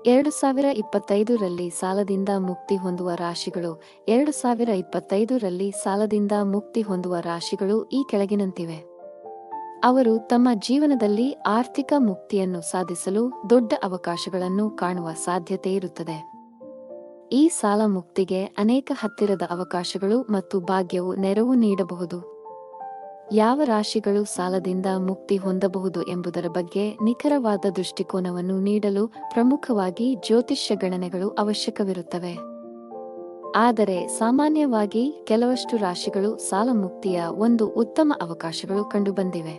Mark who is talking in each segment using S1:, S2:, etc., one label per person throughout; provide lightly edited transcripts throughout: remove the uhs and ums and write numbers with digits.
S1: 2025ರಲ್ಲಿ ಸಾಲದಿಂದ ಮುಕ್ತಿ ಹೊಂದುವ ರಾಶಿಗಳು 2025ರಲ್ಲಿ ಸಾಲದಿಂದ ಮುಕ್ತಿ ಹೊಂದುವ ರಾಶಿಗಳು ಈ ಕೆಳಗಿನಂತಿವೆ. ಅವರು ತಮ್ಮ ಜೀವನದಲ್ಲಿ ಆರ್ಥಿಕ ಮುಕ್ತಿಯನ್ನು ಸಾಧಿಸಲು ದೊಡ್ಡ ಅವಕಾಶಗಳನ್ನು ಕಾಣುವ ಸಾಧ್ಯತೆ ಇರುತ್ತದೆ. ಈ ಸಾಲ ಮುಕ್ತಿಗೆ ಅನೇಕ ಹತ್ತಿರದ ಅವಕಾಶಗಳು ಮತ್ತು ಭಾಗ್ಯವು ನೆರವು ನೀಡಬಹುದು. ಯಾವ ರಾಶಿಗಳು ಸಾಲದಿಂದ ಮುಕ್ತಿ ಹೊಂದಬಹುದು ಎಂಬುದರ ಬಗ್ಗೆ ನಿಖರವಾದ ದೃಷ್ಟಿಕೋನವನ್ನು ನೀಡಲು ಪ್ರಮುಖವಾಗಿ ಜ್ಯೋತಿಷ್ಯ ಗಣನೆಗಳು ಅವಶ್ಯಕವಿರುತ್ತವೆ. ಆದರೆ ಸಾಮಾನ್ಯವಾಗಿ ಕೆಲವಷ್ಟು ರಾಶಿಗಳು ಸಾಲ ಮುಕ್ತಿಯ ಒಂದು ಉತ್ತಮ ಅವಕಾಶಗಳು ಕಂಡುಬಂದಿವೆ.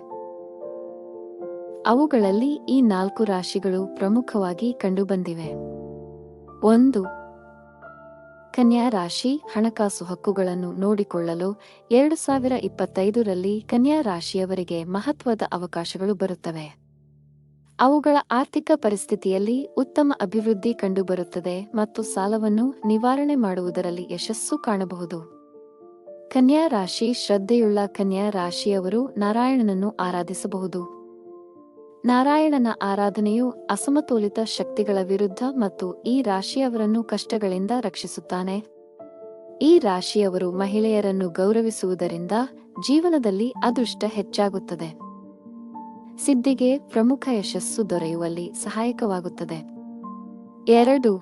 S1: ಅವುಗಳಲ್ಲಿ ಈ 4 ರಾಶಿಗಳು ಪ್ರಮುಖವಾಗಿ ಕಂಡುಬಂದಿವೆ. 1. ಕನ್ಯಾ ರಾಶಿ. ಹಣಕಾಸು ಹಕ್ಕುಗಳನ್ನು ನೋಡಿಕೊಳ್ಳಲು 2025ರಲ್ಲಿ ಕನ್ಯಾ ರಾಶಿಯವರಿಗೆ ಮಹತ್ವದ ಅವಕಾಶಗಳು ಬರುತ್ತವೆ. ಅವುಗಳ ಆರ್ಥಿಕ ಪರಿಸ್ಥಿತಿಯಲ್ಲಿ ಉತ್ತಮ ಅಭಿವೃದ್ಧಿ ಕಂಡುಬರುತ್ತದೆ ಮತ್ತು ಸಾಲವನ್ನು ನಿವಾರಣೆ ಮಾಡುವುದರಲ್ಲಿ ಯಶಸ್ಸು ಕಾಣಬಹುದು. ಕನ್ಯಾ ರಾಶಿ. ಶ್ರದ್ಧೆಯುಳ್ಳ ಕನ್ಯಾ ರಾಶಿಯವರು ನಾರಾಯಣನನ್ನು ಆರಾಧಿಸಬಹುದು. ನಾರಾಯಣನ ಆರಾಧನೆಯು ಅಸಮತೋಲಿತ ಶಕ್ತಿಗಳ ವಿರುದ್ಧ ಮತ್ತು ಈ ರಾಶಿಯವರನ್ನು ಕಷ್ಟಗಳಿಂದ ರಕ್ಷಿಸುತ್ತಾನೆ. ಈ ರಾಶಿಯವರು ಮಹಿಳೆಯರನ್ನು ಗೌರವಿಸುವುದರಿಂದ ಜೀವನದಲ್ಲಿ ಅದೃಷ್ಟ ಹೆಚ್ಚಾಗುತ್ತದೆ. ಸಿದ್ಧಿಗೆ ಪ್ರಮುಖ ಯಶಸ್ಸು ದೊರೆಯುವಲ್ಲಿ ಸಹಾಯಕವಾಗುತ್ತದೆ. 2.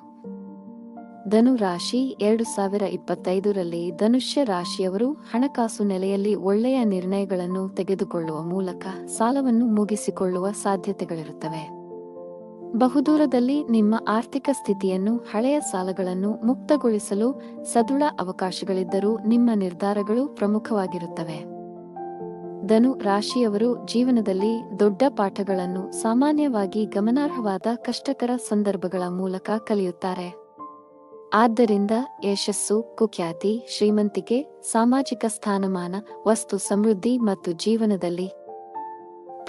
S1: ಧನು ರಾಶಿ. 2025ರಲ್ಲಿ ಧನುಷ್ಯ ರಾಶಿಯವರು ಹಣಕಾಸು ನೆಲೆಯಲ್ಲಿ ಒಳ್ಳೆಯ ನಿರ್ಣಯಗಳನ್ನು ತೆಗೆದುಕೊಳ್ಳುವ ಮೂಲಕ ಸಾಲವನ್ನು ಮುಗಿಸಿಕೊಳ್ಳುವ ಸಾಧ್ಯತೆಗಳಿರುತ್ತವೆ. ಬಹುದೂರದಲ್ಲಿ ನಿಮ್ಮ ಆರ್ಥಿಕ ಸ್ಥಿತಿಯನ್ನು ಹಳೆಯ ಸಾಲಗಳನ್ನು ಮುಕ್ತಗೊಳಿಸಲು ಸದೃಢ ಅವಕಾಶಗಳಿದ್ದರೂ ನಿಮ್ಮ ನಿರ್ಧಾರಗಳು ಪ್ರಮುಖವಾಗಿರುತ್ತವೆ. ಧನು ರಾಶಿಯವರು ಜೀವನದಲ್ಲಿ ದೊಡ್ಡ ಪಾಠಗಳನ್ನು ಸಾಮಾನ್ಯವಾಗಿ ಗಮನಾರ್ಹವಾದ ಕಷ್ಟಕರ ಸಂದರ್ಭಗಳ ಮೂಲಕ ಕಲಿಯುತ್ತಾರೆ. ಆದ್ದರಿಂದ ಯಶಸ್ಸು, ಕುಖ್ಯಾತಿ, ಶ್ರೀಮಂತಿಕೆ, ಸಾಮಾಜಿಕ ಸ್ಥಾನಮಾನ, ವಸ್ತು ಸಮೃದ್ಧಿ ಮತ್ತು ಜೀವನದಲ್ಲಿ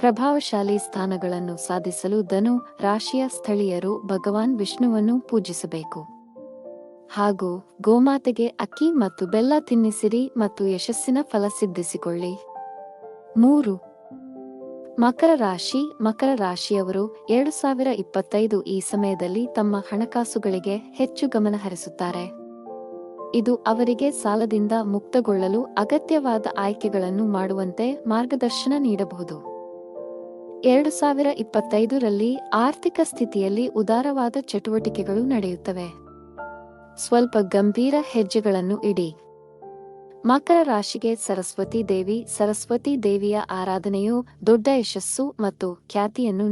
S1: ಪ್ರಭಾವಶಾಲಿ ಸ್ಥಾನಗಳನ್ನು ಸಾಧಿಸಲು ಧನು ರಾಶಿಯ ಸ್ಥಳೀಯರು ಭಗವಾನ್ ವಿಷ್ಣುವನ್ನು ಪೂಜಿಸಬೇಕು. ಹಾಗೂ ಗೋಮಾತೆಗೆ ಅಕ್ಕಿ ಮತ್ತು ಬೆಲ್ಲ ತಿನ್ನಿಸಿರಿ ಮತ್ತು ಯಶಸ್ಸಿನ ಫಲ ಸಿದ್ಧಿಸಿಕೊಳ್ಳಿ. 3. ಮಕರ ರಾಶಿ. ಮಕರ ರಾಶಿಯವರು 2025 ಈ ಸಮಯದಲ್ಲಿ ತಮ್ಮ ಹಣಕಾಸುಗಳಿಗೆ ಹೆಚ್ಚು ಗಮನ ಹರಿಸುತ್ತಾರೆ. ಇದು ಅವರಿಗೆ ಸಾಲದಿಂದ ಮುಕ್ತಗೊಳ್ಳಲು ಅಗತ್ಯವಾದ ಆಯ್ಕೆಗಳನ್ನು ಮಾಡುವಂತೆ ಮಾರ್ಗದರ್ಶನ ನೀಡಬಹುದು. 2025ರಲ್ಲಿ ಆರ್ಥಿಕ ಸ್ಥಿತಿಯಲ್ಲಿ ಉದಾರವಾದ ಚಟುವಟಿಕೆಗಳು ನಡೆಯುತ್ತವೆ. ಸ್ವಲ್ಪ ಗಂಭೀರ ಹೆಜ್ಜೆಗಳನ್ನು ಇಡಿ. ಮಕರ ರಾಶಿಗೆ ಸರಸ್ವತಿ ದೇವಿಯ ಆರಾಧನೆಯು ದೊಡ್ಡ ಯಶಸ್ಸು ಮತ್ತು ಖ್ಯಾತಿಯನ್ನು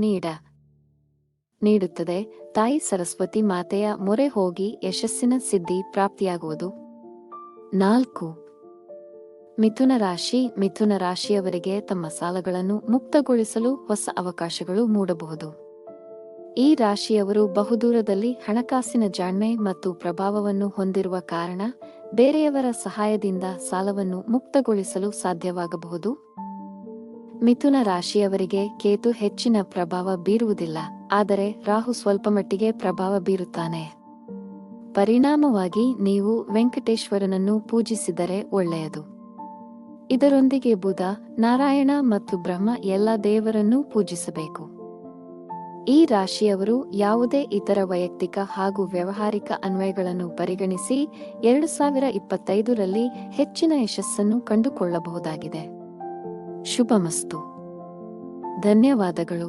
S1: ನೀಡುತ್ತದೆ. ತಾಯಿ ಸರಸ್ವತಿ ಮಾತೆಯ ಮೊರೆ ಹೋಗಿ ಯಶಸ್ಸಿನ ಸಿದ್ಧಿ ಪ್ರಾಪ್ತಿಯಾಗುವುದು. 4. ಮಿಥುನ ರಾಶಿ. ಮಿಥುನ ರಾಶಿಯವರಿಗೆ ತಮ್ಮ ಸಾಲಗಳನ್ನು ಮುಕ್ತಗೊಳಿಸಲು ಹೊಸ ಅವಕಾಶಗಳು ಮೂಡಬಹುದು. ಈ ರಾಶಿಯವರು ಬಹುದೂರದಲ್ಲಿ ಹಣಕಾಸಿನ ಜಾಣ್ಮೆ ಮತ್ತು ಪ್ರಭಾವವನ್ನು ಹೊಂದಿರುವ ಕಾರಣ ಬೇರೆಯವರ ಸಹಾಯದಿಂದ ಸಾಲವನ್ನು ಮುಕ್ತಗೊಳಿಸಲು ಸಾಧ್ಯವಾಗಬಹುದು. ಮಿಥುನ ರಾಶಿಯವರಿಗೆ ಕೇತು ಹೆಚ್ಚಿನ ಪ್ರಭಾವ ಬೀರುವುದಿಲ್ಲ, ಆದರೆ ರಾಹು ಸ್ವಲ್ಪಮಟ್ಟಿಗೆ ಪ್ರಭಾವ ಬೀರುತ್ತಾನೆ. ಪರಿಣಾಮವಾಗಿ ನೀವು ವೆಂಕಟೇಶ್ವರನನ್ನು ಪೂಜಿಸಿದರೆ ಒಳ್ಳೆಯದು. ಇದರೊಂದಿಗೆ ಬುಧ, ನಾರಾಯಣ ಮತ್ತು ಬ್ರಹ್ಮ ಎಲ್ಲ ದೇವರನ್ನೂ ಪೂಜಿಸಬೇಕು. ಈ ರಾಶಿಯವರು ಯಾವುದೇ ಇತರ ವೈಯಕ್ತಿಕ ಹಾಗೂ ವ್ಯಾವಹಾರಿಕ ಅನ್ವಯಗಳನ್ನು ಪರಿಗಣಿಸಿ 2025ರಲ್ಲಿ ಹೆಚ್ಚಿನ ಯಶಸ್ಸನ್ನು ಕಂಡುಕೊಳ್ಳಬಹುದಾಗಿದೆ. ಶುಭಮಸ್ತು. ಧನ್ಯವಾದಗಳು.